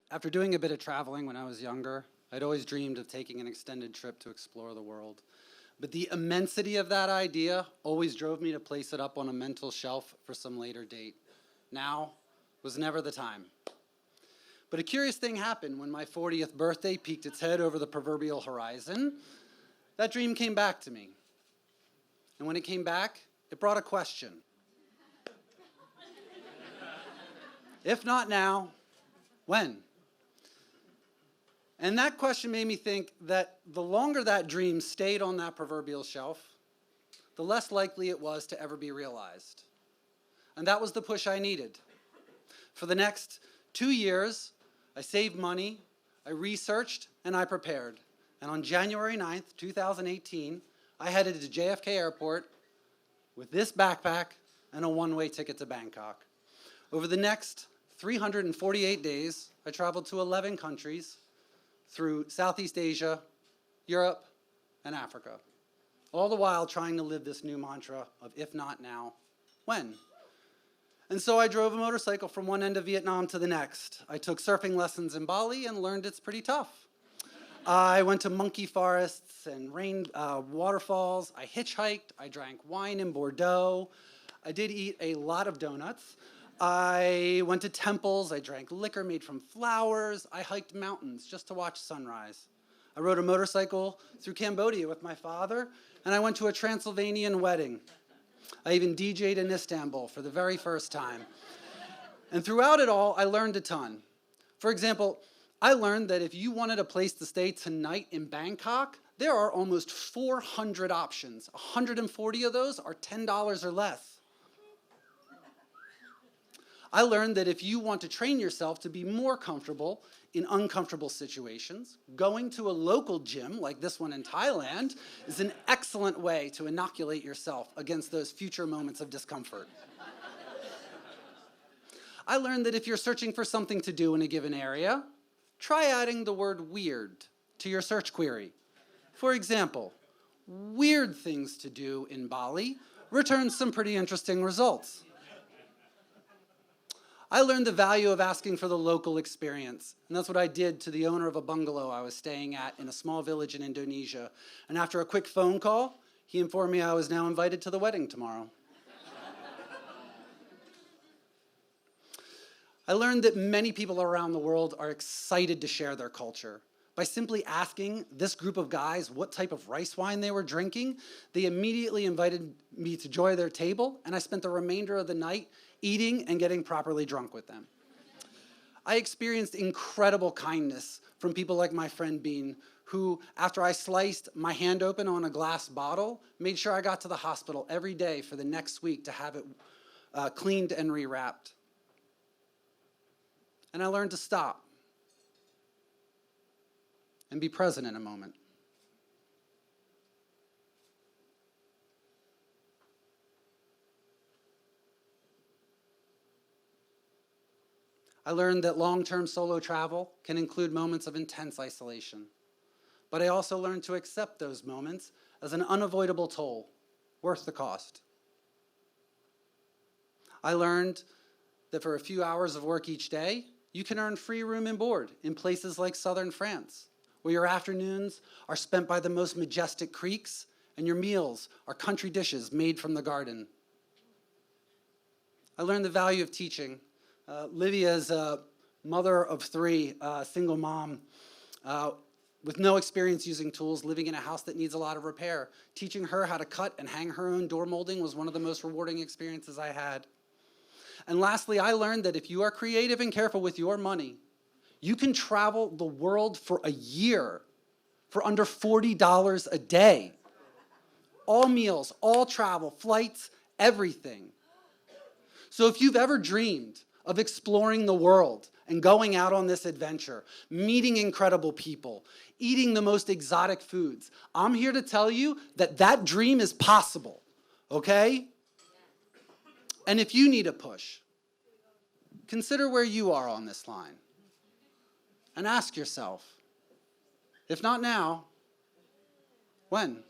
After doing a bit of traveling when I was younger, I'd always dreamed of taking an extended trip to explore the world. But the immensity of that idea always drove me to place it up on a mental shelf for some later date. Now was never the time. But a curious thing happened when my 40th birthday peeked its head over the proverbial horizon. That dream came back to me. And when it came back, it brought a question. If not now, when? And that question made me think that the longer that dream stayed on that proverbial shelf, the less likely it was to ever be realized. And that was the push I needed. For the next 2 years, I saved money, I researched, and I prepared. And on January 9th, 2018, I headed to JFK Airport with this backpack and a one-way ticket to Bangkok. Over the next 348 days, I traveled to 11 countries through Southeast Asia, Europe, and Africa, all the while trying to live this new mantra of if not now, when? And so I drove a motorcycle from one end of Vietnam to the next. I took surfing lessons in Bali and learned it's pretty tough. I went to monkey forests and waterfalls. I hitchhiked. I drank wine in Bordeaux. I did eat a lot of donuts. I went to temples. I drank liquor made from flowers. I hiked mountains just to watch sunrise. I rode a motorcycle through Cambodia with my father, and I went to a Transylvanian wedding. I even DJ'd in Istanbul for the very first time. And throughout it all, I learned a ton. For example, I learned that if you wanted a place to stay tonight in Bangkok, there are almost 400 options. 140 of those are $10 or less. I learned that if you want to train yourself to be more comfortable in uncomfortable situations, going to a local gym like this one in Thailand is an excellent way to inoculate yourself against those future moments of discomfort. I learned that if you're searching for something to do in a given area, try adding the word weird to your search query. For example, weird things to do in Bali returns some pretty interesting results. I learned the value of asking for the local experience, and that's what I did to the owner of a bungalow I was staying at in a small village in Indonesia. And after a quick phone call, he informed me I was now invited to the wedding tomorrow. I learned that many people around the world are excited to share their culture. By simply asking this group of guys what type of rice wine they were drinking, they immediately invited me to join their table, and I spent the remainder of the night eating and getting properly drunk with them. I experienced incredible kindness from people like my friend Bean, who, after I sliced my hand open on a glass bottle, made sure I got to the hospital every day for the next week to have it cleaned and rewrapped. And I learned to stop and be present in a moment. I learned that long-term solo travel can include moments of intense isolation. But I also learned to accept those moments as an unavoidable toll, worth the cost. I learned that for a few hours of work each day, you can earn free room and board in places like southern France, where your afternoons are spent by the most majestic creeks and your meals are country dishes made from the garden. I learned the value of teaching. Livia is a mother of three, single mom, with no experience using tools, living in a house that needs a lot of repair. Teaching her how to cut and hang her own door molding was one of the most rewarding experiences I had. And lastly, I learned that if you are creative and careful with your money, you can travel the world for a year for under $40 a day. All meals, all travel, flights, everything. So if you've ever dreamed of exploring the world and going out on this adventure, meeting incredible people, eating the most exotic foods, I'm here to tell you that that dream is possible, okay? And if you need a push, consider where you are on this line and ask yourself, if not now, when?